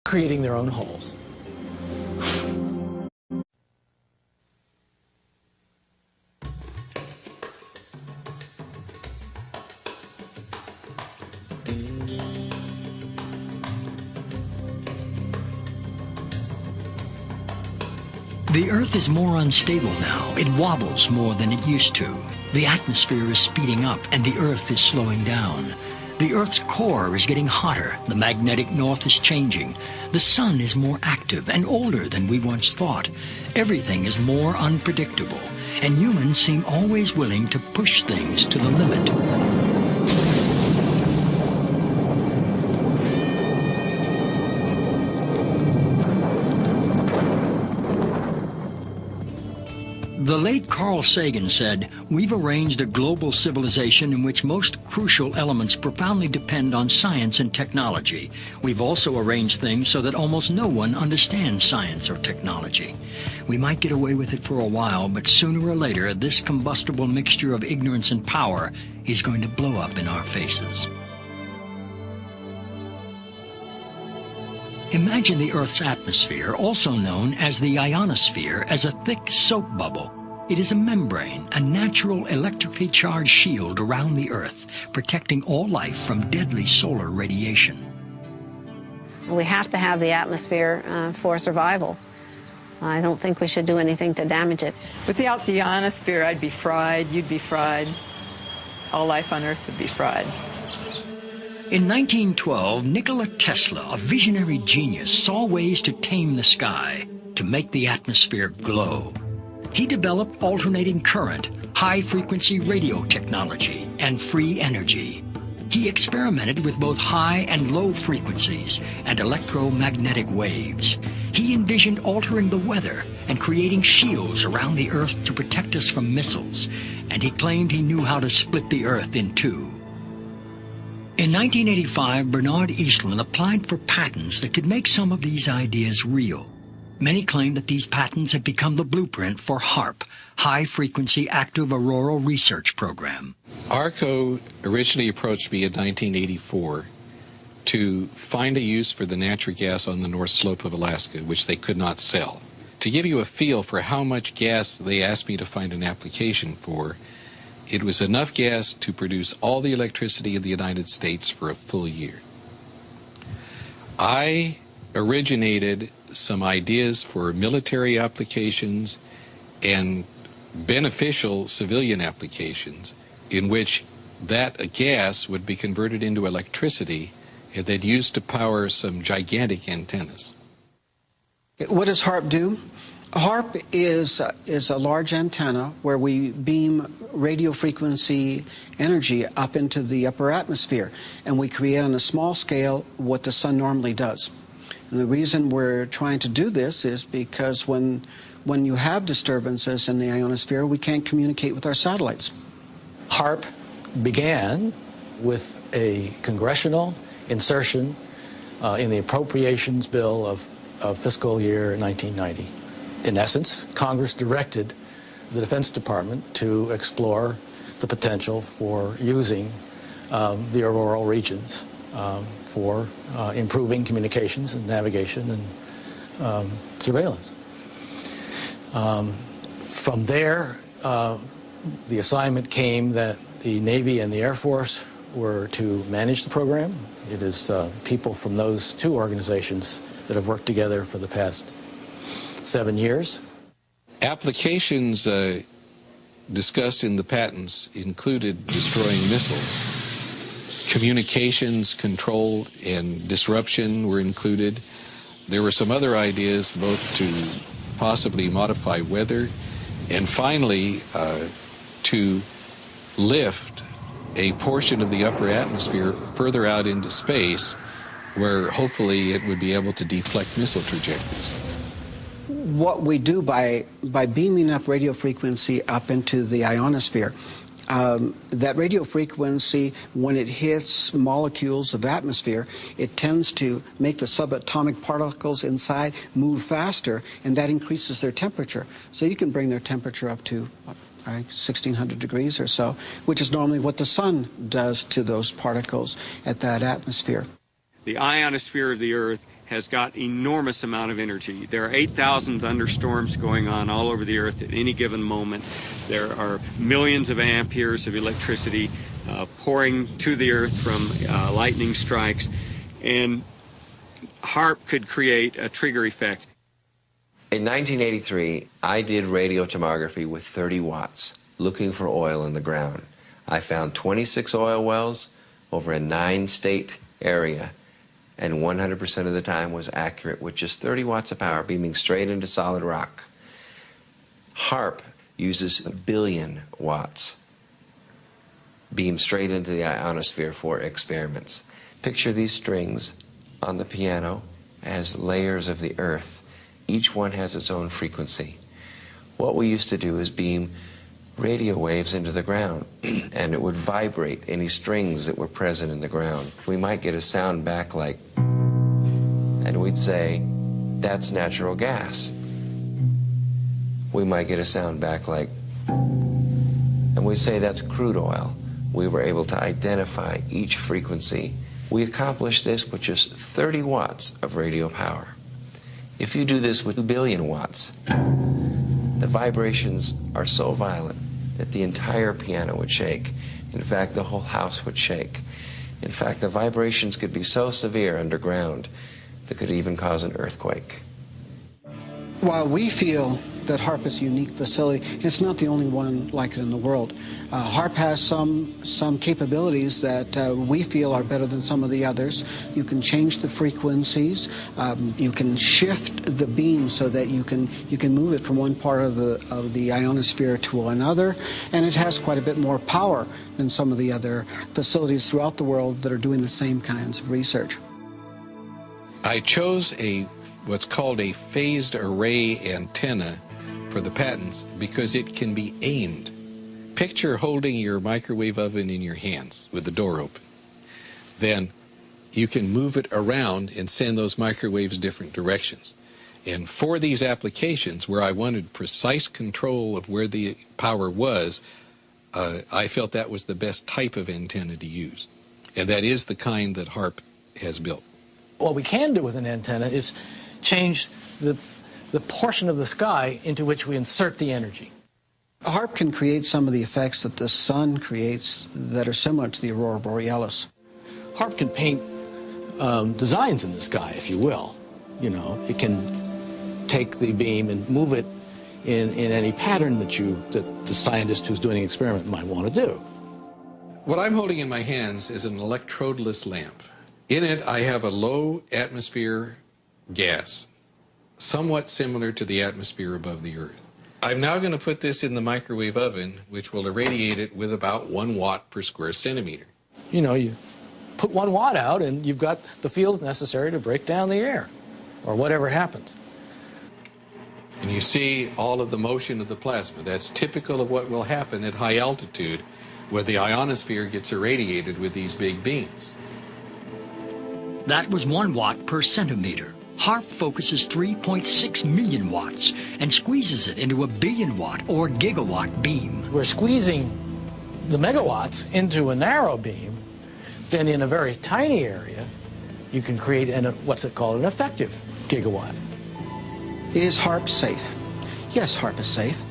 creating their own holes. The Earth is more unstable now. It wobbles more than it used to. The atmosphere is speeding up and the Earth is slowing down. The Earth's core is getting hotter. The magnetic north is changing. The sun is more active and older than we once thought. Everything is more unpredictable, and humans seem always willing to push things to the limit. The late Carl Sagan said, "We've arranged a global civilization in which most crucial elements profoundly depend on science and technology. We've also arranged things so that almost no one understands science or technology. We might get away with it for a while, but sooner or later this combustible mixture of ignorance and power is going to blow up in our faces." Imagine the Earth's atmosphere, also known as the ionosphere, as a thick soap bubble. It is a membrane, a natural electrically charged shield around the Earth, protecting all life from deadly solar radiation. We have to have the atmosphere for survival. I don't think we should do anything to damage it. Without the ionosphere, I'd be fried, you'd be fried, all life on Earth would be fried. In 1912, Nikola Tesla, a visionary genius, saw ways to tame the sky, to make the atmosphere glow. He developed alternating current, high-frequency radio technology, and free energy. He experimented with both high and low frequencies and electromagnetic waves. He envisioned altering the weather and creating shields around the Earth to protect us from missiles, and he claimed he knew how to split the Earth in two. In 1985, Bernard Eastlund applied for patents that could make some of these ideas real. Many claim that these patents have become the blueprint for HAARP, High Frequency Active Auroral Research Program. ARCO originally approached me in 1984 to find a use for the natural gas on the North Slope of Alaska, which they could not sell. To give you a feel for how much gas they asked me to find an application for, it was enough gas to produce all the electricity in the United States for a full year. I originated some ideas for military applications and beneficial civilian applications in which that gas would be converted into electricity and then used to power some gigantic antennas. What does HAARP do? HAARP is a large antenna where we beam radio frequency energy up into the upper atmosphere, and we create on a small scale what the sun normally does. And the reason we're trying to do this is because when you have disturbances in the ionosphere, we can't communicate with our satellites. HAARP began with a congressional insertion in the appropriations bill of fiscal year 1990. In essence, Congress directed the Defense Department to explore the potential for using the auroral regions for improving communications and navigation and surveillance. From there, the assignment came that the Navy and the Air Force were to manage the program. It is people from those two organizations that have worked together for the past 7 years. Applications discussed in the patents included destroying missiles. Communications control and disruption were included. There were some other ideas both to possibly modify weather and finally to lift a portion of the upper atmosphere further out into space where hopefully it would be able to deflect missile trajectories. What we do by beaming up radio frequency up into the ionosphere, that radio frequency, when it hits molecules of atmosphere, it tends to make the subatomic particles inside move faster, and that increases their temperature. So you can bring their temperature up to 1,600 degrees or so, which is normally what the sun does to those particles at that atmosphere. The ionosphere of the Earth has got enormous amount of energy. There are 8,000 thunderstorms going on all over the earth at any given moment. There are millions of amperes of electricity pouring to the earth from lightning strikes, and HAARP could create a trigger effect. In 1983, I did radiotomography with 30 watts, looking for oil in the ground. I found 26 oil wells over a 9-state area, and 100% of the time was accurate with just 30 watts of power beaming straight into solid rock. HAARP uses 1 billion watts beamed straight into the ionosphere for experiments. Picture these strings on the piano as layers of the earth. Each one has its own frequency. What we used to do is beam radio waves into the ground, and it would vibrate any strings that were present in the ground. We might get a sound back like, and we'd say, that's natural gas. We might get a sound back like, and we'd say, that's crude oil. We were able to identify each frequency. We accomplished this with just 30 watts of radio power. If you do this with 2 billion watts, the vibrations are so violent that the entire piano would shake. In fact, the whole house would shake. In fact, the vibrations could be so severe underground that could even cause an earthquake. While we feel that HAARP is a unique facility, it's not the only one like it in the world. HAARP has some capabilities that we feel are better than some of the others. You can change the frequencies. You can shift the beam so that you can move it from one part of the ionosphere to another, and it has quite a bit more power than some of the other facilities throughout the world that are doing the same kinds of research. I chose what's called a phased array antenna for the patents because it can be aimed. Picture holding your microwave oven in your hands with the door open. Then you can move it around and send those microwaves different directions. And for these applications where I wanted precise control of where the power was, I felt that was the best type of antenna to use. And that is the kind that HAARP has built. What we can do with an antenna is change the portion of the sky into which we insert the energy. HAARP can create some of the effects that the sun creates that are similar to the aurora borealis. HAARP can paint designs in the sky, if you will. You know, it can take the beam and move it in any pattern that the scientist who's doing an experiment might want to do. What I'm holding in my hands is an electrodeless lamp. In it, I have a low atmosphere gas, somewhat similar to the atmosphere above the Earth. I'm now going to put this in the microwave oven, which will irradiate it with about 1 watt per square centimeter. You know, you put 1 watt out and you've got the fields necessary to break down the air, or whatever happens. And you see all of the motion of the plasma. That's typical of what will happen at high altitude, where the ionosphere gets irradiated with these big beams. That was 1 watt per centimeter. HAARP focuses 3.6 million watts and squeezes it into a billion-watt or gigawatt beam. We're squeezing the megawatts into a narrow beam. Then in a very tiny area, you can create what's it called, an effective gigawatt. Is HAARP safe? Yes, HAARP is safe.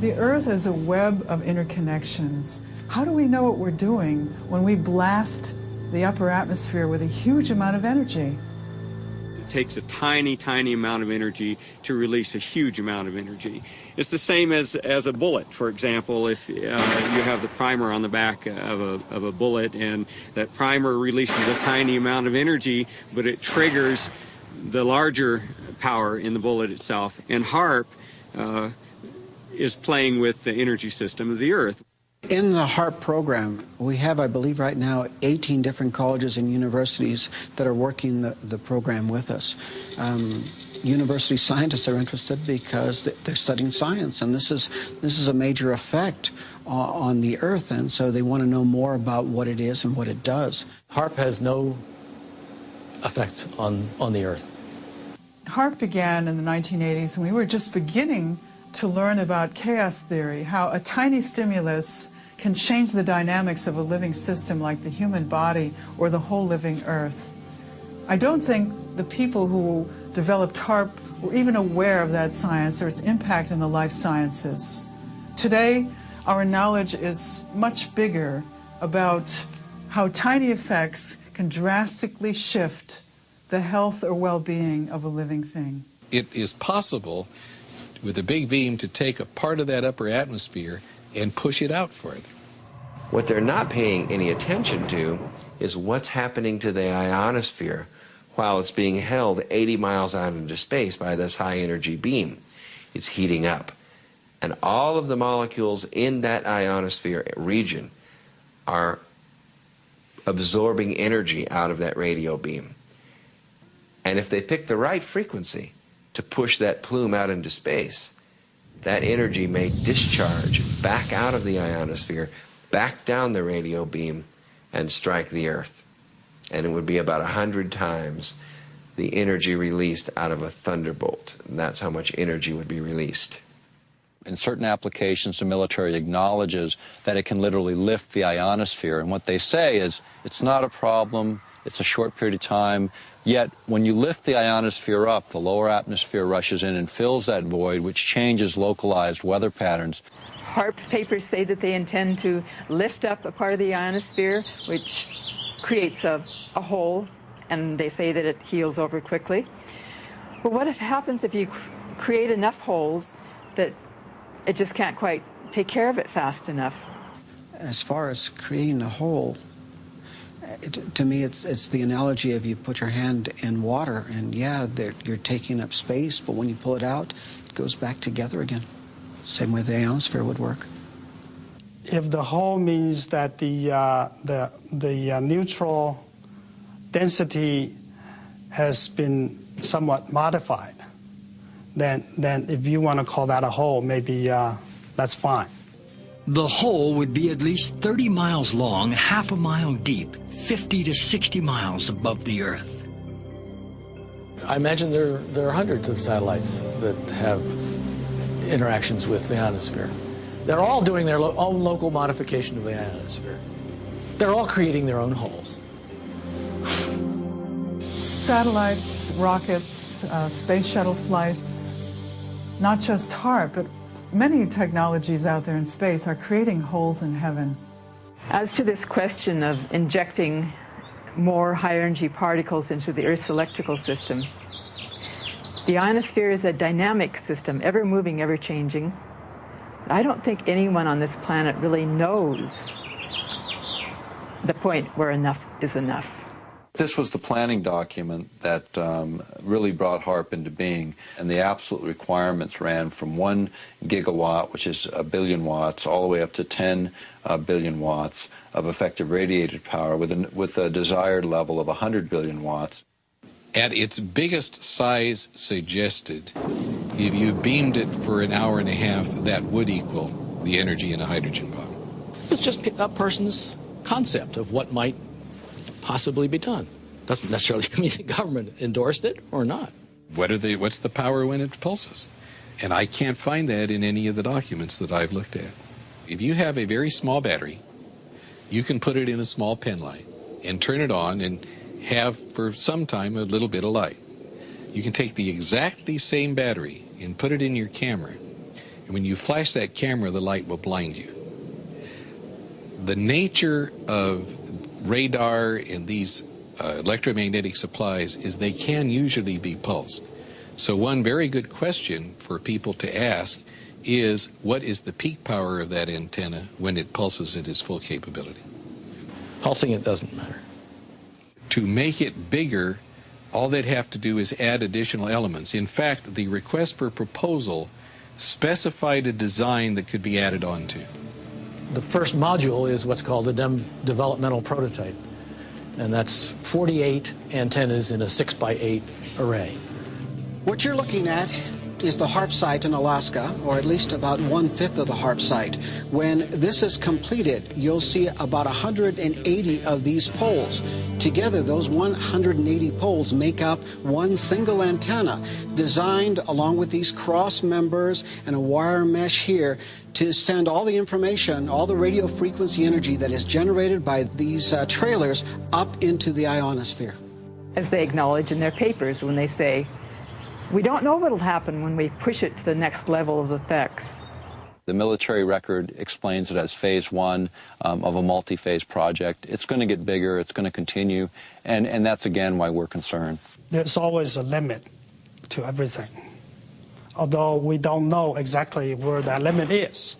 The Earth is a web of interconnections. How do we know what we're doing when we blast the upper atmosphere with a huge amount of energy? It takes a tiny, tiny amount of energy to release a huge amount of energy. It's the same as a bullet, for example. If you have the primer on the back of a bullet, and that primer releases a tiny amount of energy, but it triggers the larger power in the bullet itself. And HAARP is playing with the energy system of the Earth. In the HAARP program, we have, I believe right now, 18 different colleges and universities that are working the program with us. University scientists are interested because they're studying science, and this is a major effect on the Earth, and so they want to know more about what it is and what it does. HAARP has no effect on the Earth. HAARP began in the 1980s, and we were just beginning to learn about chaos theory, how a tiny stimulus can change the dynamics of a living system like the human body or the whole living Earth. I don't think the people who developed HAARP were even aware of that science or its impact in the life sciences. Today, our knowledge is much bigger about how tiny effects can drastically shift the health or well-being of a living thing. It is possible with a big beam to take a part of that upper atmosphere and push it out further. What they're not paying any attention to is what's happening to the ionosphere while it's being held 80 miles out into space by this high-energy beam. It's heating up. And all of the molecules in that ionosphere region are absorbing energy out of that radio beam. And if they pick the right frequency to push that plume out into space, that energy may discharge back out of the ionosphere, back down the radio beam, and strike the Earth. And it would be about 100 times the energy released out of a thunderbolt. And that's how much energy would be released. In certain applications, the military acknowledges that it can literally lift the ionosphere. And what they say is, it's not a problem, it's a short period of time, yet when you lift the ionosphere up, the lower atmosphere rushes in and fills that void, which changes localized weather patterns. HAARP papers say that they intend to lift up a part of the ionosphere, which creates a hole, and they say that it heals over quickly. But what happens if you create enough holes that it just can't quite take care of it fast enough? As far as creating a hole, to me it's the analogy of you put your hand in water, and yeah, you're taking up space, but when you pull it out, it goes back together again. Same way the ionosphere would work. If the hole means that the neutral density has been somewhat modified, then if you want to call that a hole, maybe that's fine. The hole would be at least 30 miles long, half a mile deep, 50 to 60 miles above the Earth. I imagine there are hundreds of satellites that have interactions with the ionosphere. They're all doing their own local modification of the ionosphere. They're all creating their own holes. Satellites, rockets, space shuttle flights, not just HAARP, but many technologies out there in space are creating holes in heaven. As to this question of injecting more high-energy particles into the Earth's electrical system, the ionosphere is a dynamic system, ever moving, ever changing. I don't think anyone on this planet really knows the point where enough is enough. This was the planning document that really brought HAARP into being, and the absolute requirements ran from 1 gigawatt, which is 1 billion watts, all the way up to 10 billion watts of effective radiated power with a desired level of 100 billion watts. At its biggest size suggested, if you beamed it for an hour and a half, that would equal the energy in a hydrogen bomb. It's just a person's concept of what might possibly be done. Doesn't necessarily mean the government endorsed it or not. What's the power when it pulses? And I can't find that in any of the documents that I've looked at. If you have a very small battery, you can put it in a small pen light and turn it on and have for some time a little bit of light. You can take the exactly same battery and put it in your camera, and when you flash that camera, the light will blind you. The nature of radar and these electromagnetic supplies is they can usually be pulsed. So one very good question for people to ask is, what is the peak power of that antenna when it pulses at its full capability? Pulsing it doesn't matter. To make it bigger, all they'd have to do is add additional elements. In fact, the request for proposal specified a design that could be added onto. The first module is what's called a developmental prototype, and that's 48 antennas in a 6x8 array. What you're looking at is the HAARP site in Alaska, or at least about 1/5 of the HAARP site. When this is completed, you'll see about 180 of these poles. Together, those 180 poles make up one single antenna, designed along with these cross members and a wire mesh here to send all the information, all the radio frequency energy that is generated by these trailers up into the ionosphere. as they acknowledge in their papers when they say, we don't know what will happen when we push it to the next level of effects. The military record explains it as phase one of a multi-phase project. It's going to get bigger, it's going to continue, and that's again why we're concerned. There's always a limit to everything, although we don't know exactly where that limit is.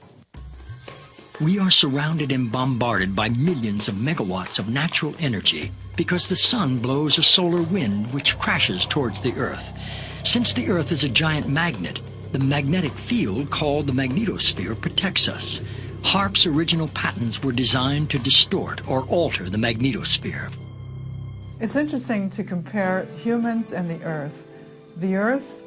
We are surrounded and bombarded by millions of megawatts of natural energy because the sun blows a solar wind which crashes towards the Earth. Since the Earth is a giant magnet, the magnetic field called the magnetosphere protects us. HAARP's original patents were designed to distort or alter the magnetosphere. It's interesting to compare humans and the Earth. The Earth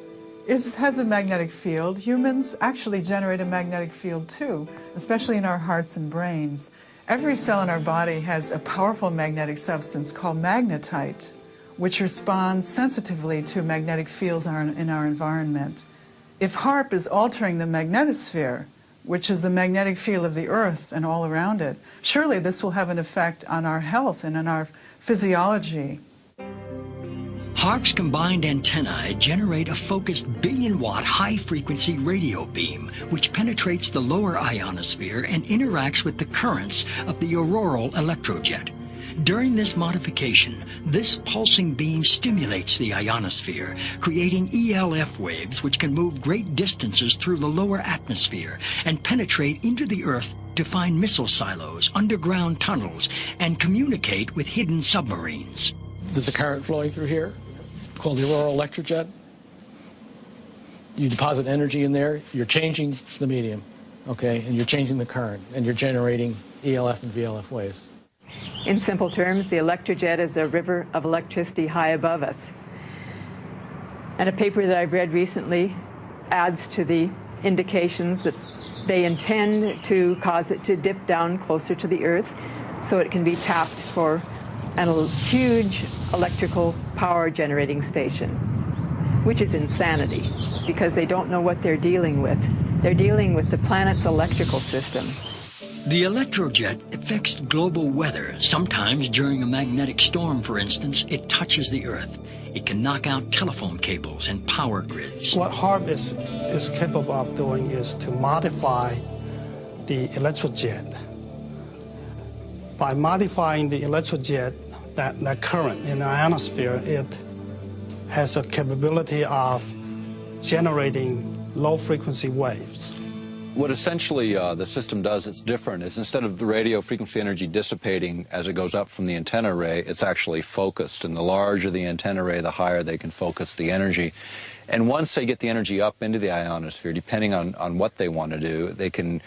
has a magnetic field. Humans actually generate a magnetic field too, especially in our hearts and brains. Every cell in our body has a powerful magnetic substance called magnetite, which responds sensitively to magnetic fields in our environment. If HAARP is altering the magnetosphere, which is the magnetic field of the Earth and all around it, surely this will have an effect on our health and on our physiology. HAARP's combined antennae generate a focused billion-watt high-frequency radio beam which penetrates the lower ionosphere and interacts with the currents of the auroral electrojet. During this modification, this pulsing beam stimulates the ionosphere, creating ELF waves which can move great distances through the lower atmosphere and penetrate into the Earth to find missile silos, underground tunnels, and communicate with hidden submarines. There's a current flowing through here called the auroral electrojet. You deposit energy in there, you're changing the medium, okay, and you're changing the current, and you're generating ELF and VLF waves. In simple terms, the electrojet is a river of electricity high above us. And a paper that I've read recently adds to the indications that they intend to cause it to dip down closer to the Earth so it can be tapped for a huge electrical power generating station, which is insanity because they don't know what they're dealing with. They're dealing with the planet's electrical system. The electrojet affects global weather. Sometimes during a magnetic storm, for instance, it touches the Earth. It can knock out telephone cables and power grids. What HAARP is capable of doing is to modify the electrojet. By modifying the electrojet, that current in the ionosphere, it has a capability of generating low-frequency waves. What essentially the system does, it's different, is instead of the radio frequency energy dissipating as it goes up from the antenna array, it's actually focused. And the larger the antenna array, the higher they can focus the energy. And once they get the energy up into the ionosphere, depending on what they want to do, they can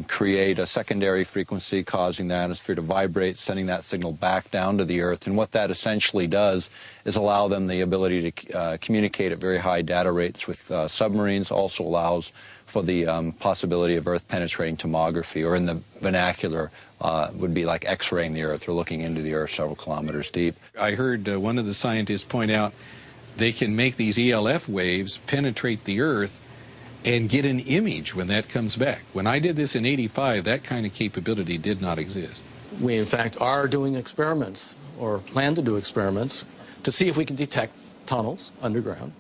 create a secondary frequency causing the ionosphere to vibrate, sending that signal back down to the Earth. And what that essentially does is allow them the ability to communicate at very high data rates with submarines, also allows for the possibility of Earth penetrating tomography, or in the vernacular would be like X-raying the Earth or looking into the Earth several kilometers deep. I heard one of the scientists point out they can make these ELF waves penetrate the Earth and get an image when that comes back. When I did this in '85, that kind of capability did not exist. We, in fact, are doing experiments, or plan to do experiments, to see if we can detect tunnels underground.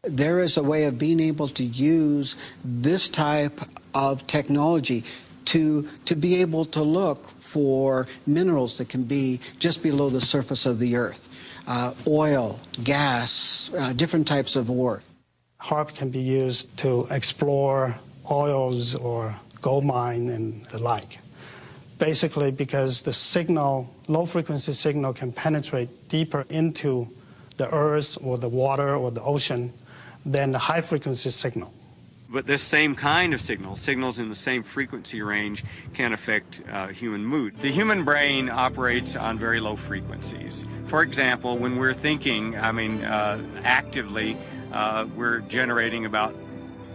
There is a way of being able to use this type of technology to be able to look for minerals that can be just below the surface of the Earth. Oil, gas, different types of ore. HAARP can be used to explore oils or gold mine and the like. Basically because the signal, low-frequency signal, can penetrate deeper into the Earth or the water or the ocean than the high-frequency signal. But this same kind of signals in the same frequency range, can affect human mood. The human brain operates on very low frequencies. For example, when we're thinking, actively, we're generating about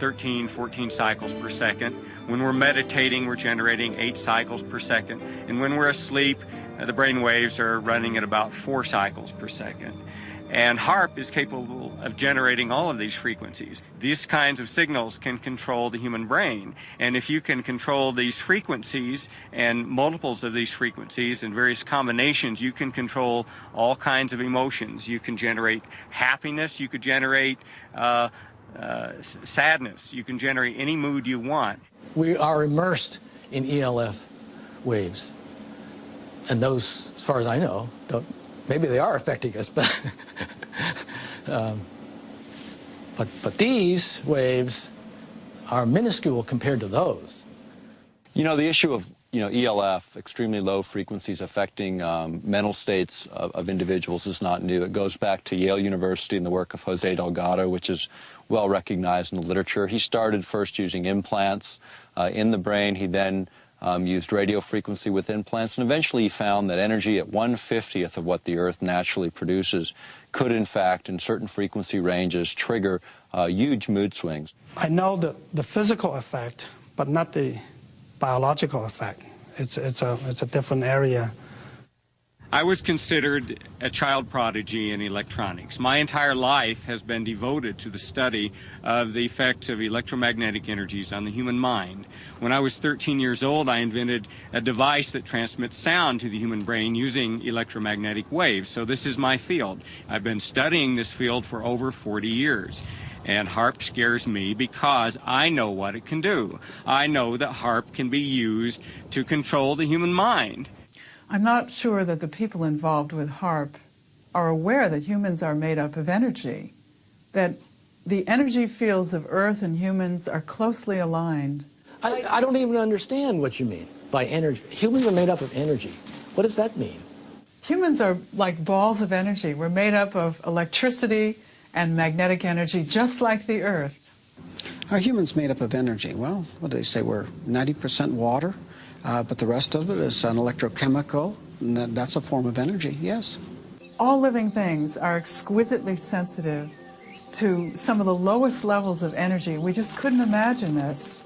13, 14 cycles per second. When we're meditating, we're generating 8 cycles per second. And when we're asleep, the brain waves are running at about 4 cycles per second. And HAARP is capable of generating all of these frequencies. These kinds of signals can control the human brain. And if you can control these frequencies and multiples of these frequencies and various combinations, you can control all kinds of emotions. You can generate happiness, you could generate sadness, you can generate any mood you want. We are immersed in ELF waves. And those, as far as I know, maybe they are affecting us, but but these waves are minuscule compared to those. You know, the issue of ELF, extremely low frequencies affecting mental states of individuals, is not new. It goes back to Yale University and the work of Jose Delgado, which is well recognized in the literature. He started first using implants in the brain. He then used radio frequency with implants, and eventually he found that energy at 1/50th of what the Earth naturally produces could, in fact, in certain frequency ranges, trigger huge mood swings. I know the physical effect, but not the biological effect. It's a different area. I was considered a child prodigy in electronics. My entire life has been devoted to the study of the effects of electromagnetic energies on the human mind. When I was 13 years old, I invented a device that transmits sound to the human brain using electromagnetic waves. So this is my field. I've been studying this field for over 40 years. And HAARP scares me because I know what it can do. I know that HAARP can be used to control the human mind. I'm not sure that the people involved with HAARP are aware that humans are made up of energy, that the energy fields of Earth and humans are closely aligned. I don't even understand what you mean by energy. Humans are made up of energy. What does that mean? Humans are like balls of energy. We're made up of electricity and magnetic energy, just like the Earth. Are humans made up of energy? Well, what do they say? We're 90% water, but the rest of it is an electrochemical, and that's a form of energy, yes. All living things are exquisitely sensitive to some of the lowest levels of energy. We just couldn't imagine this.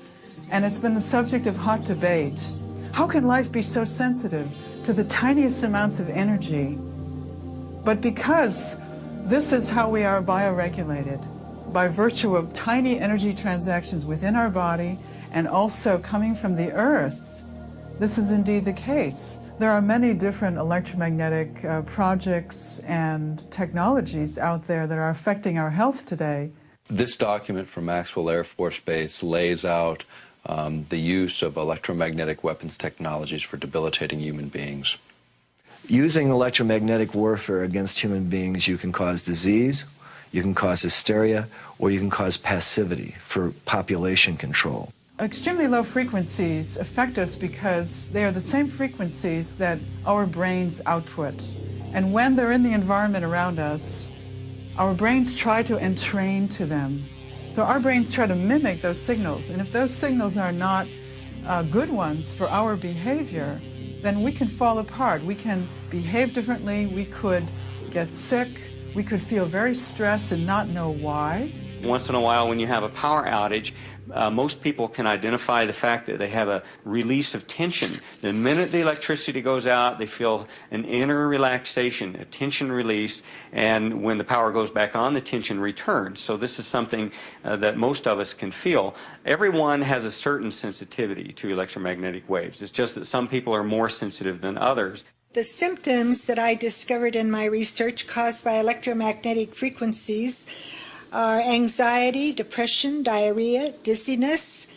And it's been the subject of hot debate. How can life be so sensitive to the tiniest amounts of energy? But because this is how we are bioregulated, by virtue of tiny energy transactions within our body and also coming from the Earth, this is indeed the case. There are many different electromagnetic projects and technologies out there that are affecting our health today. This document from Maxwell Air Force Base lays out the use of electromagnetic weapons technologies for debilitating human beings. Using electromagnetic warfare against human beings, you can cause disease, you can cause hysteria, or you can cause passivity for population control. Extremely low frequencies affect us because they are the same frequencies that our brains output. And when they're in the environment around us, our brains try to entrain to them. So our brains try to mimic those signals. And if those signals are not good ones for our behavior, then we can fall apart. We can behave differently, we could get sick, we could feel very stressed and not know why. Once in a while when you have a power outage, most people can identify the fact that they have a release of tension. The minute the electricity goes out, they feel an inner relaxation, a tension release, and when the power goes back on, the tension returns. So this is something that most of us can feel. Everyone has a certain sensitivity to electromagnetic waves. It's just that some people are more sensitive than others. The symptoms that I discovered in my research caused by electromagnetic frequencies are anxiety, depression, diarrhea, dizziness,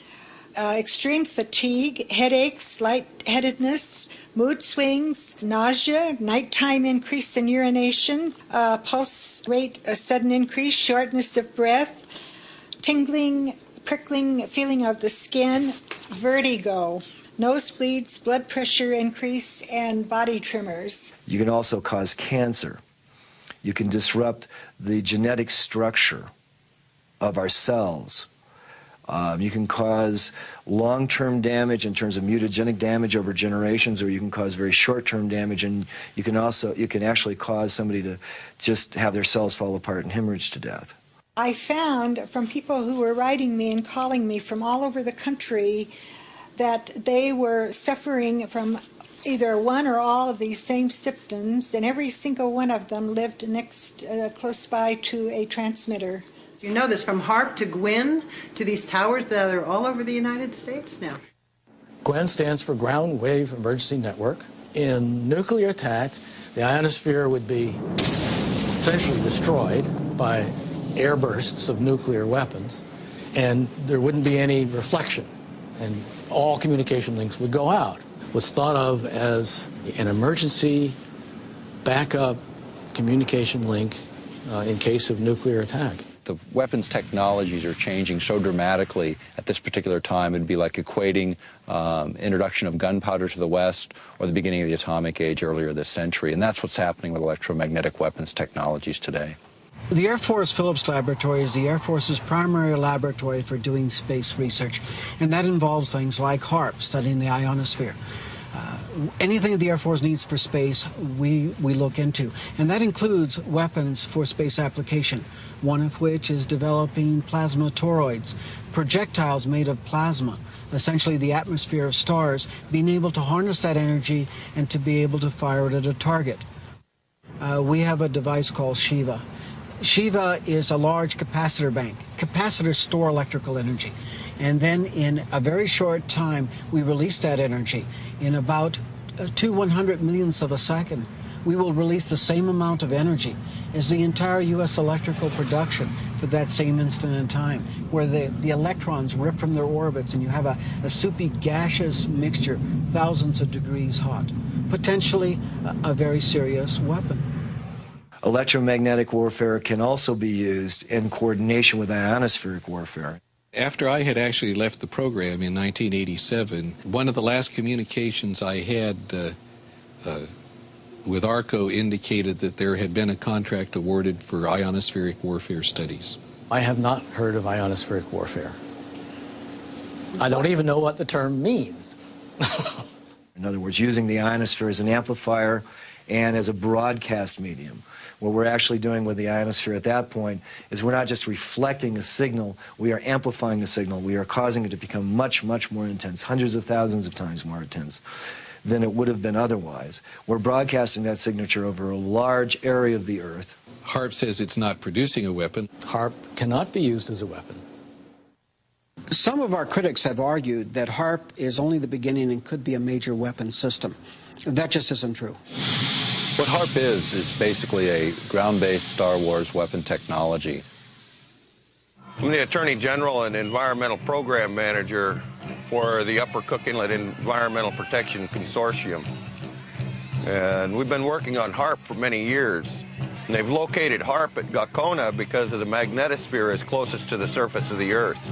extreme fatigue, headaches, lightheadedness, mood swings, nausea, nighttime increase in urination, pulse rate, a sudden increase, shortness of breath, tingling, prickling feeling of the skin, vertigo, nosebleeds, blood pressure increase, and body tremors. You can also cause cancer. You can disrupt the genetic structure of our cells. You can cause long-term damage in terms of mutagenic damage over generations, or you can cause very short-term damage, and you can actually cause somebody to just have their cells fall apart and hemorrhage to death. I found from people who were writing me and calling me from all over the country that they were suffering from either one or all of these same symptoms, and every single one of them lived close by to a transmitter. You know this from HARP to GWIN to these towers that are all over the United States now. GWEN stands for Ground Wave Emergency Network. In nuclear attack, the ionosphere would be essentially destroyed by air bursts of nuclear weapons, and there wouldn't be any reflection, and all communication links would go out. It was thought of as an emergency backup communication link in case of nuclear attack. The weapons technologies are changing so dramatically at this particular time. It'd be like equating introduction of gunpowder to the West or the beginning of the atomic age earlier this century. And that's what's happening with electromagnetic weapons technologies today. The Air Force Phillips Laboratory is the Air Force's primary laboratory for doing space research, and that involves things like HARP, studying the ionosphere. Anything the Air Force needs for space, we look into, and that includes weapons for space application, one of which is developing plasma toroids, projectiles made of plasma, essentially the atmosphere of stars, being able to harness that energy and to be able to fire it at a target. We have a device called Shiva. Shiva is a large capacitor bank. Capacitors store electrical energy. And then in a very short time, we release that energy. In about 100 millionths of a second, we will release the same amount of energy as the entire U.S. electrical production for that same instant in time, where the electrons rip from their orbits and you have a soupy gaseous mixture, thousands of degrees hot. Potentially a very serious weapon. Electromagnetic warfare can also be used in coordination with ionospheric warfare. After I had actually left the program in 1987, one of the last communications I had with ARCO indicated that there had been a contract awarded for ionospheric warfare studies. I have not heard of ionospheric warfare. I don't even know what the term means. In other words, using the ionosphere as an amplifier and as a broadcast medium. What we're actually doing with the ionosphere at that point is we're not just reflecting a signal, we are amplifying the signal. We are causing it to become much, much more intense, hundreds of thousands of times more intense than it would have been otherwise. We're broadcasting that signature over a large area of the Earth. HARP says it's not producing a weapon. HARP cannot be used as a weapon. Some of our critics have argued that HARP is only the beginning and could be a major weapon system. That just isn't true. What HARP is basically a ground-based Star Wars weapon technology. I'm the Attorney General and Environmental Program Manager for the Upper Cook Inlet Environmental Protection Consortium. And we've been working on HARP for many years. And they've located HARP at Gakona because of the magnetosphere is closest to the surface of the Earth.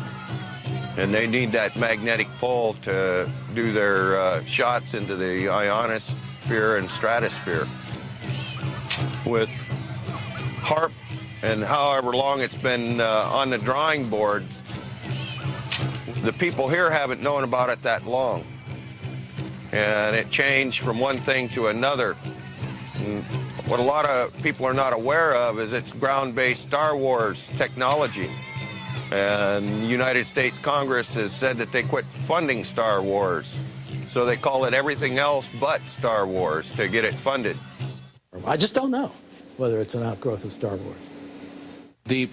And they need that magnetic pole to do their shots into the ionosphere and stratosphere. With HARP and however long it's been on the drawing board, the people here haven't known about it that long. And it changed from one thing to another. And what a lot of people are not aware of is it's ground-based Star Wars technology. And the United States Congress has said that they quit funding Star Wars. So they call it everything else but Star Wars to get it funded. I just don't know whether it's an outgrowth of Star Wars. The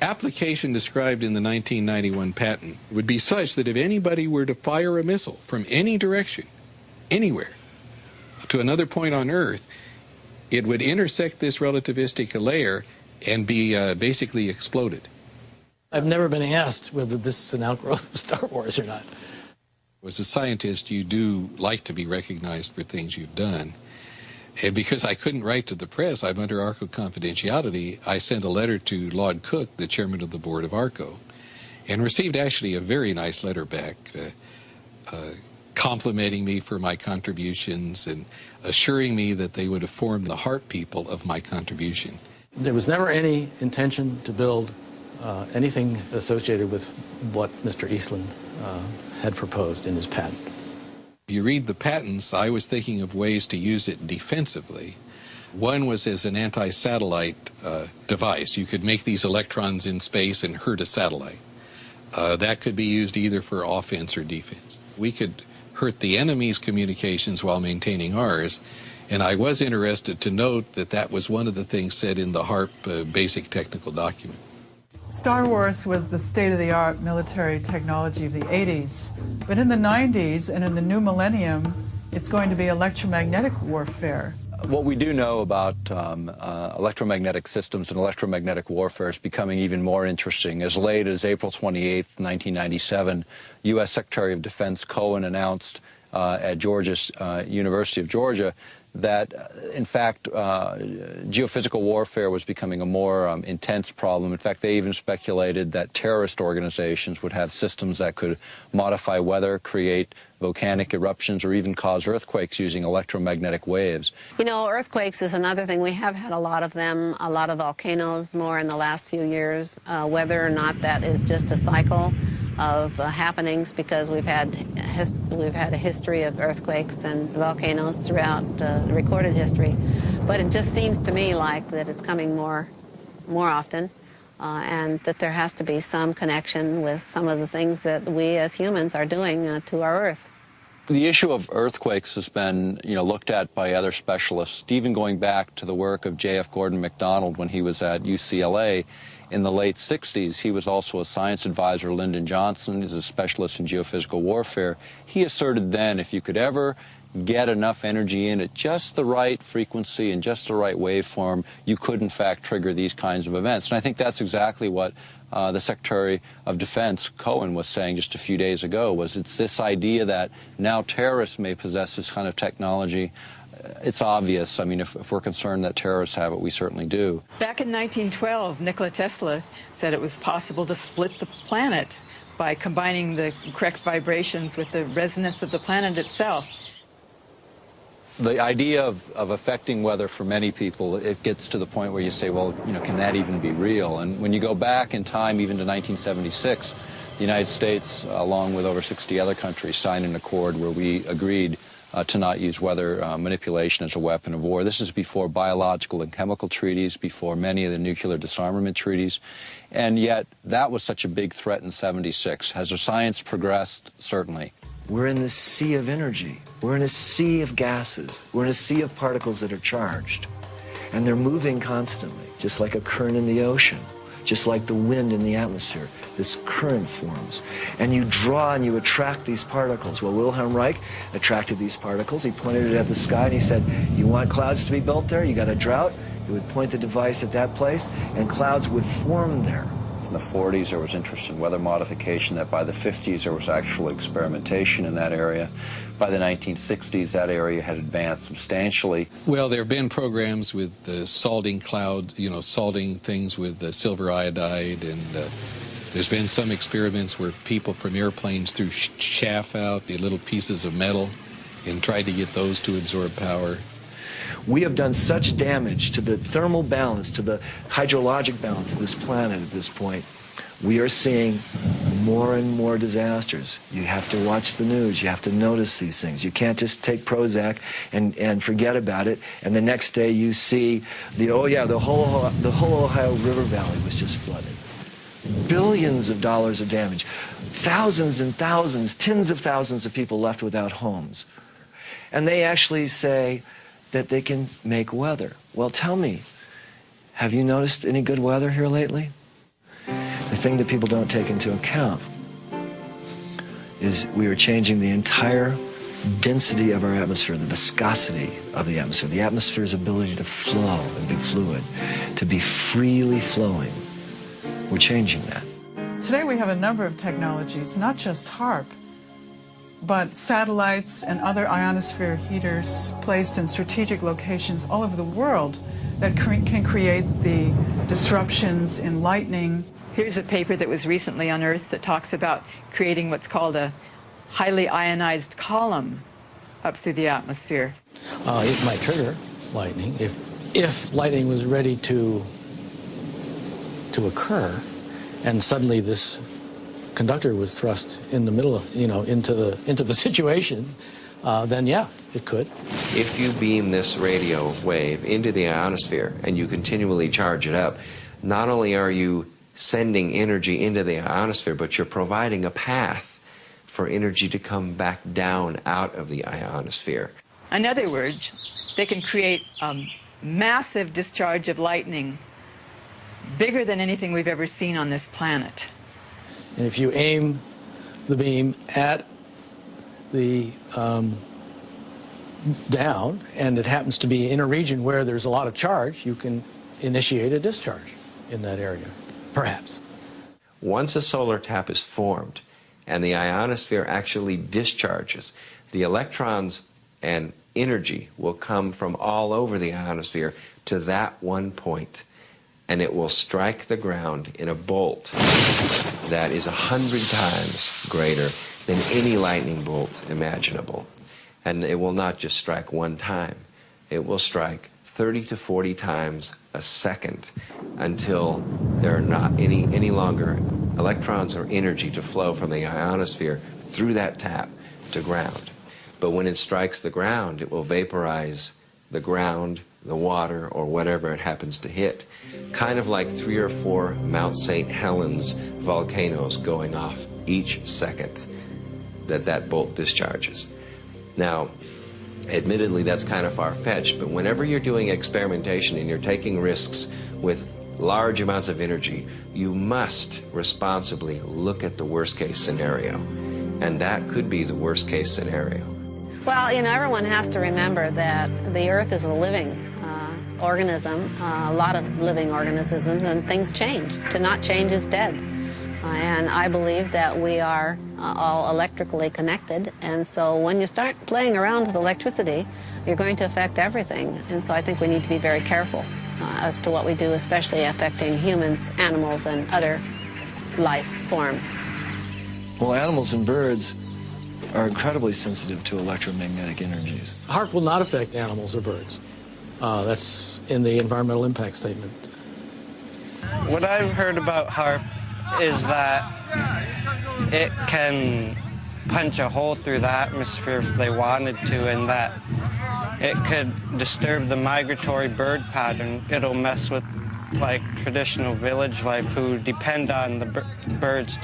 application described in the 1991 patent would be such that if anybody were to fire a missile from any direction, anywhere, to another point on Earth, it would intersect this relativistic layer and be basically exploded. I've never been asked whether this is an outgrowth of Star Wars or not. As a scientist, you do like to be recognized for things you've done. And because I couldn't write to the press, I'm under ARCO confidentiality, I sent a letter to Lord Cook, the chairman of the board of ARCO, and received actually a very nice letter back complimenting me for my contributions and assuring me that they would inform the HARP people of my contribution. There was never any intention to build anything associated with what Mr. Eastland had proposed in his patent. If you read the patents, I was thinking of ways to use it defensively. One was as an anti-satellite device. You could make these electrons in space and hurt a satellite. That could be used either for offense or defense. We could hurt the enemy's communications while maintaining ours. And I was interested to note that that was one of the things said in the HAARP basic technical document. Star Wars was the state-of-the-art military technology of the 80s, but in the 90s and in the new millennium, it's going to be electromagnetic warfare. What we do know about electromagnetic systems and electromagnetic warfare is becoming even more interesting. As late as April 28, 1997, U.S. Secretary of Defense Cohen announced at University of Georgia that, in fact, geophysical warfare was becoming a more intense problem. In fact, they even speculated that terrorist organizations would have systems that could modify weather, create volcanic eruptions, or even cause earthquakes using electromagnetic waves. You know, earthquakes is another thing. We have had a lot of them, a lot of volcanoes more in the last few years. Whether or not that is just a cycle of happenings, because we've had a history of earthquakes and volcanoes throughout recorded history, but it just seems to me like that it's coming more often, and that there has to be some connection with some of the things that we as humans are doing to our Earth. The issue of earthquakes has been, looked at by other specialists, even going back to the work of J.F. Gordon MacDonald when he was at UCLA in the late 60s. He was also a science advisor. Lyndon Johnson is a specialist in geophysical warfare. He asserted then if you could ever get enough energy in at just the right frequency and just the right waveform, you could in fact trigger these kinds of events. And I think that's exactly what the Secretary of Defense, Cohen, was saying just a few days ago, was it's this idea that now terrorists may possess this kind of technology. It's obvious. I mean, if we're concerned that terrorists have it, we certainly do. Back in 1912, Nikola Tesla said it was possible to split the planet by combining the correct vibrations with the resonance of the planet itself. The idea of affecting weather for many people, it gets to the point where you say, well, can that even be real? And when you go back in time, even to 1976, the United States, along with over 60 other countries, signed an accord where we agreed to not use weather manipulation as a weapon of war. This is before biological and chemical treaties, before many of the nuclear disarmament treaties. And yet, that was such a big threat in '76. Has the science progressed? Certainly. We're in this sea of energy. We're in a sea of gases. We're in a sea of particles that are charged. And they're moving constantly, just like a current in the ocean, just like the wind in the atmosphere. This current forms. And you draw and you attract these particles. Well, Wilhelm Reich attracted these particles. He pointed it at the sky and he said, you want clouds to be built there? You got a drought? He would point the device at that place and clouds would form there. In the 40s, there was interest in weather modification. That by the 50s, there was actual experimentation in that area. By the 1960s, that area had advanced substantially. Well, there have been programs with salting clouds, salting things with silver iodide, and there's been some experiments where people from airplanes threw chaff out, the little pieces of metal, and tried to get those to absorb power. We have done such damage to the thermal balance, to the hydrologic balance of this planet at this point. We are seeing more and more disasters. You have to watch the news. You have to notice these things. You can't just take Prozac and forget about it, and the next day you see the whole Ohio River Valley was just flooded. Billions of dollars of damage. Thousands and thousands, tens of thousands of people left without homes. And they actually say that they can make weather. Well, tell me, have you noticed any good weather here lately? The thing that people don't take into account is we are changing the entire density of our atmosphere, the viscosity of the atmosphere's ability to flow and be fluid, to be freely flowing. We're changing that. Today we have a number of technologies, not just HAARP, but satellites and other ionosphere heaters placed in strategic locations all over the world that can create the disruptions in lightning. Here's a paper that was recently unearthed that talks about creating what's called a highly ionized column up through the atmosphere. It might trigger lightning if lightning was ready to occur, and suddenly this conductor was thrust in the middle of, into the situation, then yeah, it could. If you beam this radio wave into the ionosphere and you continually charge it up, not only are you sending energy into the ionosphere, but you're providing a path for energy to come back down out of the ionosphere. In other words, they can create a massive discharge of lightning, bigger than anything we've ever seen on this planet. And if you aim the beam at the down, and it happens to be in a region where there's a lot of charge, you can initiate a discharge in that area, perhaps. Once a solar tap is formed and the ionosphere actually discharges, the electrons and energy will come from all over the ionosphere to that one point, and it will strike the ground in a bolt that is 100 times greater than any lightning bolt imaginable. And it will not just strike one time. It will strike 30 to 40 times a second until there are not any longer electrons or energy to flow from the ionosphere through that tap to ground. But when it strikes the ground, it will vaporize the ground, the water, or whatever it happens to hit. Kind of like 3 or 4 Mount St. Helens volcanoes going off each second that bolt discharges. Now, admittedly, that's kind of far-fetched, but whenever you're doing experimentation and you're taking risks with large amounts of energy, you must responsibly look at the worst-case scenario. And that could be the worst-case scenario. Well, you know, everyone has to remember that the Earth is a living organism, a lot of living organisms, and things change. To not change is dead. And I believe that we are all electrically connected, and so when you start playing around with electricity, you're going to affect everything. And so I think we need to be very careful as to what we do, especially affecting humans, animals, and other life forms. Well, animals and birds are incredibly sensitive to electromagnetic energies. HAARP will not affect animals or birds. That's in the environmental impact statement. What I've heard about HAARP is that it can punch a hole through the atmosphere if they wanted to, and that it could disturb the migratory bird pattern. It'll mess with like traditional village life who depend on the birds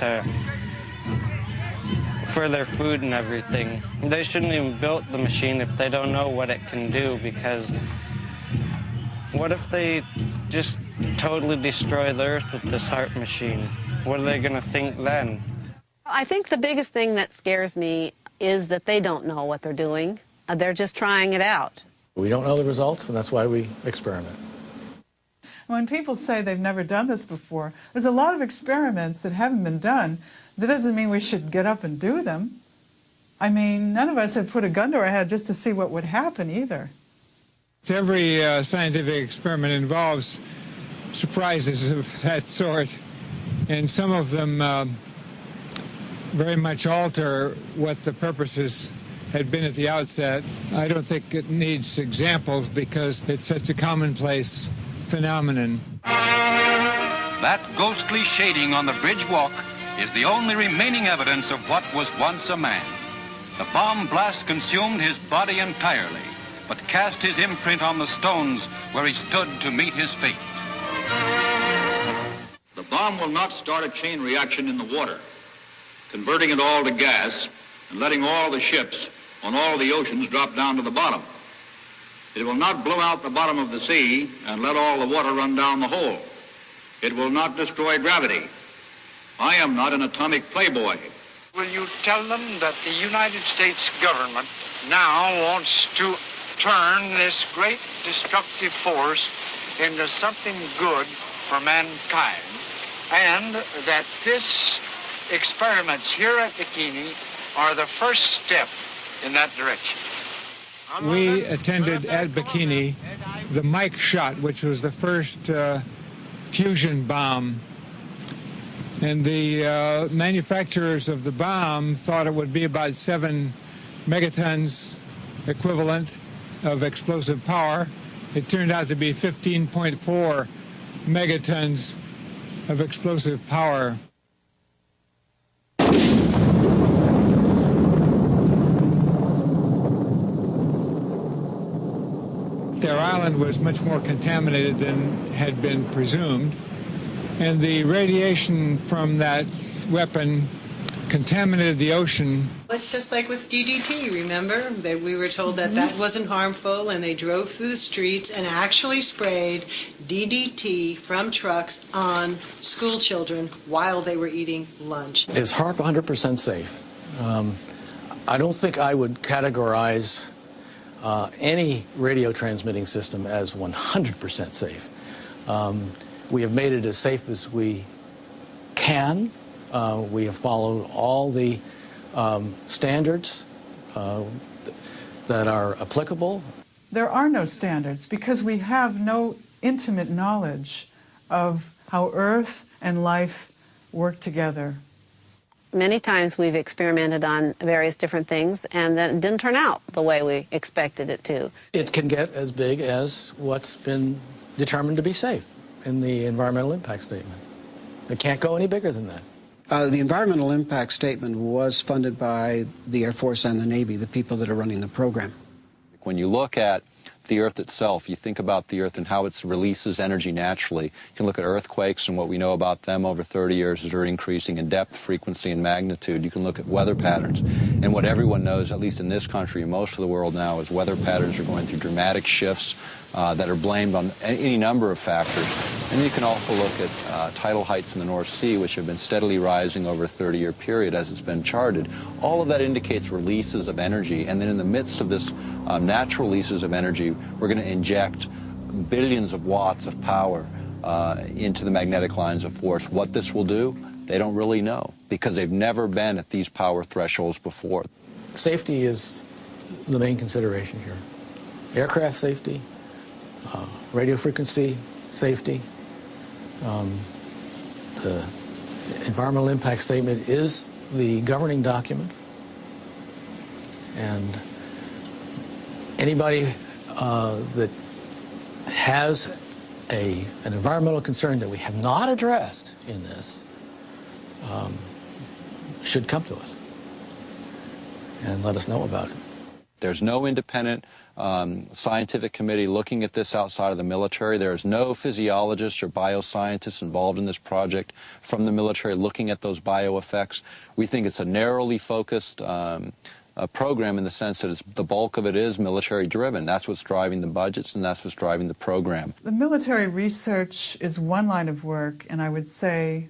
for their food and everything. They shouldn't even build the machine if they don't know what it can do, because what if they just totally destroy the Earth with this HAARP machine? What are they going to think then? I think the biggest thing that scares me is that they don't know what they're doing. They're just trying it out. We don't know the results, and that's why we experiment. When people say they've never done this before, there's a lot of experiments that haven't been done. That doesn't mean we should get up and do them. I mean, none of us have put a gun to our head just to see what would happen either. Every scientific experiment involves surprises of that sort, and some of them very much alter what the purposes had been at the outset. I don't think it needs examples because it's such a commonplace phenomenon. That ghostly shading on the bridge walk is the only remaining evidence of what was once a man. The bomb blast consumed his body entirely, but cast his imprint on the stones where he stood to meet his fate. The bomb will not start a chain reaction in the water, converting it all to gas and letting all the ships on all the oceans drop down to the bottom. It will not blow out the bottom of the sea and let all the water run down the hole. It will not destroy gravity. I am not an atomic playboy. Will you tell them that the United States government now wants to turn this great destructive force into something good for mankind, and that this experiments here at Bikini are the first step in that direction? We attended at Bikini the Mike shot, which was the first fusion bomb. And the manufacturers of the bomb thought it would be about 7 megatons equivalent of explosive power. It turned out to be 15.4 megatons of explosive power. Their island was much more contaminated than had been presumed, and the radiation from that weapon contaminated the ocean. It's just like with DDT, remember? That we were told that that wasn't harmful, and they drove through the streets and actually sprayed DDT from trucks on school children while they were eating lunch. Is HAARP 100% safe? I don't think I would categorize any radio transmitting system as 100% safe. We have made it as safe as we can. We have followed all the standards that are applicable. There are no standards because we have no intimate knowledge of how Earth and life work together. Many times we've experimented on various different things, and then it didn't turn out the way we expected it to. It can get as big as what's been determined to be safe in the environmental impact statement. It can't go any bigger than that. The environmental impact statement was funded by the Air Force and the Navy, the people that are running the program. When you look at the Earth itself, you think about the Earth and how it releases energy naturally. You can look at earthquakes, and what we know about them over 30 years is they're increasing in depth, frequency, and magnitude. You can look at weather patterns. And what everyone knows, at least in this country and most of the world now, is weather patterns are going through dramatic shifts that are blamed on any number of factors. And you can also look at tidal heights in the North Sea, which have been steadily rising over a 30-year period as it's been charted. All of that indicates releases of energy, and then in the midst of this natural releases of energy, we're going to inject billions of watts of power into the magnetic lines of force. What this will do, they don't really know, because they've never been at these power thresholds before. Safety is the main consideration here. Aircraft safety, radio frequency safety. The environmental impact statement is the governing document, and anybody that has an environmental concern that we have not addressed in this should come to us and let us know about it. There's no independent scientific committee looking at this outside of the military. There's no physiologists or bioscientists involved in this project from the military looking at those bioeffects. We think it's a narrowly focused program in the sense that the bulk of it is military driven. That's what's driving the budgets, and that's what's driving the program. The military research is one line of work, and I would say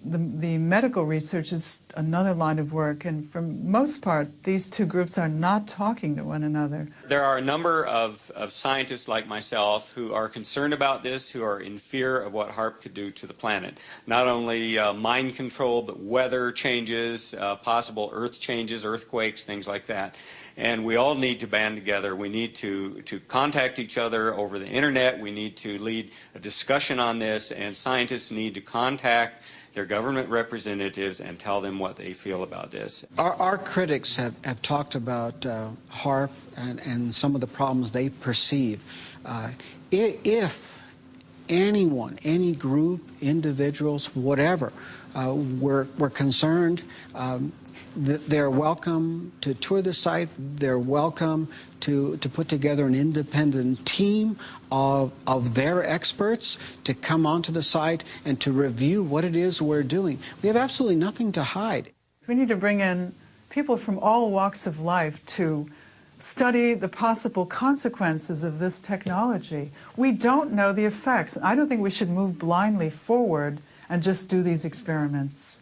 the medical research is another line of work, and for most part, these two groups are not talking to one another. There are a number of scientists like myself who are concerned about this, who are in fear of what HAARP could do to the planet. Not only mind control, but weather changes, possible earth changes, earthquakes, things like that. And we all need to band together. We need to contact each other over the internet. We need to lead a discussion on this, and scientists need to contact their government representatives and tell them what they feel about this. Our critics have talked about HAARP and some of the problems they perceive. If anyone, any group, individuals, whatever, were concerned, they're welcome to tour the site. They're welcome to put together an independent team of their experts to come onto the site and to review what it is we're doing. We have absolutely nothing to hide. We need to bring in people from all walks of life to study the possible consequences of this technology. We don't know the effects. I don't think we should move blindly forward and just do these experiments.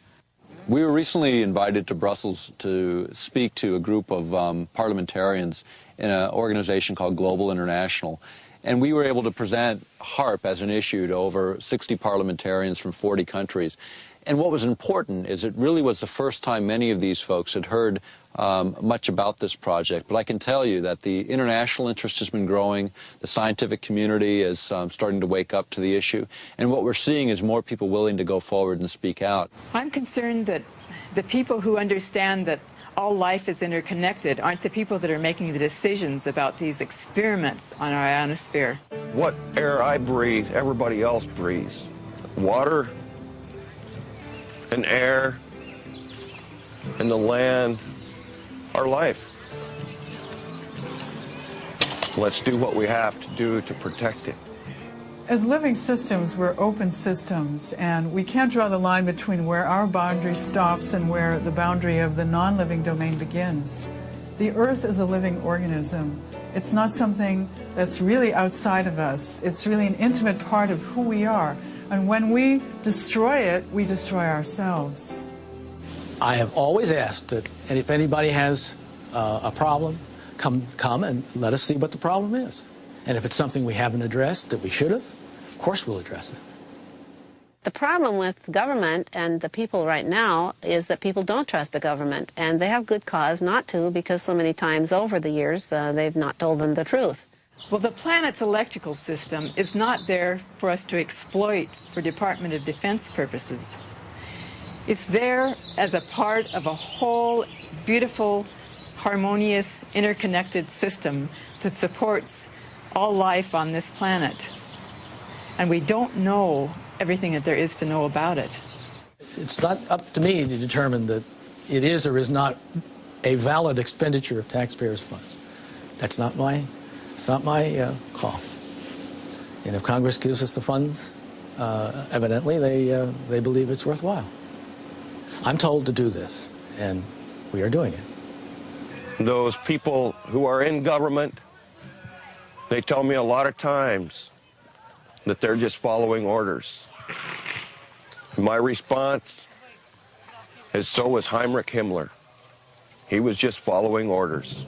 We were recently invited to Brussels to speak to a group of parliamentarians in an organization called Global International. And we were able to present HAARP as an issue to over 60 parliamentarians from 40 countries. And what was important is it really was the first time many of these folks had heard much about this project. But I can tell you that the international interest has been growing. The scientific community is starting to wake up to the issue. And what we're seeing is more people willing to go forward and speak out. I'm concerned that the people who understand that all life is interconnected aren't the people that are making the decisions about these experiments on our ionosphere. What air I breathe, everybody else breathes. Water and air and the land, our life. Let's do what we have to do to protect it. As living systems, we're open systems, and we can't draw the line between where our boundary stops and where the boundary of the non-living domain begins. The Earth is a living organism. It's not something that's really outside of us. It's really an intimate part of who we are. And when we destroy it, we destroy ourselves. I have always asked that, and if anybody has a problem, come and let us see what the problem is. And if it's something we haven't addressed that we should have, of course we'll address it. The problem with government and the people right now is that people don't trust the government, and they have good cause not to, because so many times over the years they've not told them the truth. Well, the planet's electrical system is not there for us to exploit for Department of Defense purposes. It's there as a part of a whole beautiful, harmonious, interconnected system that supports all life on this planet. And we don't know everything that there is to know about it. It's not up to me to determine that it is or is not a valid expenditure of taxpayers' funds. It's not my call. And if Congress gives us the funds, evidently they believe it's worthwhile. I'm told to do this, and we are doing it. Those people who are in government, they tell me a lot of times that they're just following orders. My response is, so was Heinrich Himmler. He was just following orders.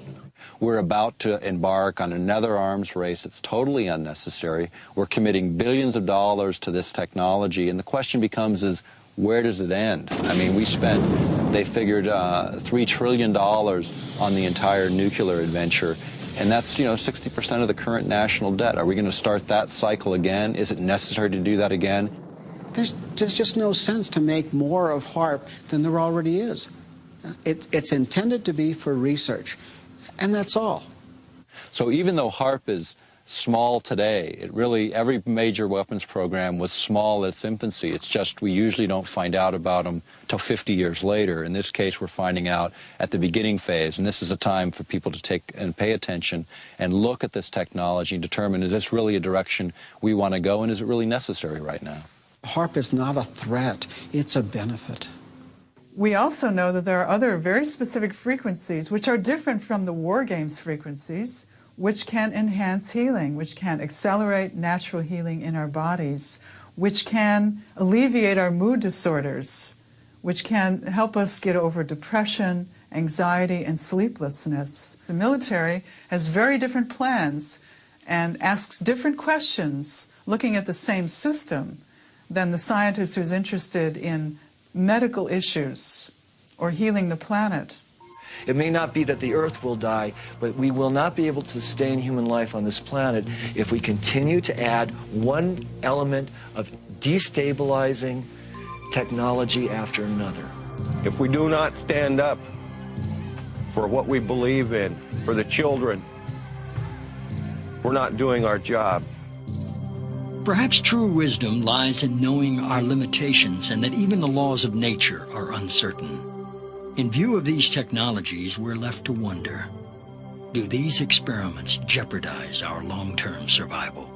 We're about to embark on another arms race that's totally unnecessary. We're committing billions of dollars to this technology, and the question becomes is, where does it end? I mean, they figured $3 trillion on the entire nuclear adventure, and that's, 60% of the current national debt. Are we going to start that cycle again? Is it necessary to do that again? There's just no sense to make more of HAARP than there already is. It's intended to be for research, and that's all. So even though HAARP is small today, every major weapons program was small at its infancy. It's just we usually don't find out about them till 50 years later. In this case, we're finding out at the beginning phase, and this is a time for people to take and pay attention and look at this technology and determine, is this really a direction we want to go, and is it really necessary right now? HAARP is not a threat, it's a benefit. We also know that there are other very specific frequencies which are different from the war games frequencies, which can enhance healing, which can accelerate natural healing in our bodies, which can alleviate our mood disorders, which can help us get over depression, anxiety, and sleeplessness. The military has very different plans and asks different questions looking at the same system than the scientist who's interested in medical issues or healing the planet. It may not be that the Earth will die, but we will not be able to sustain human life on this planet if we continue to add one element of destabilizing technology after another. If we do not stand up for what we believe in, for the children, we're not doing our job. Perhaps true wisdom lies in knowing our limitations and that even the laws of nature are uncertain. In view of these technologies, we're left to wonder, do these experiments jeopardize our long-term survival?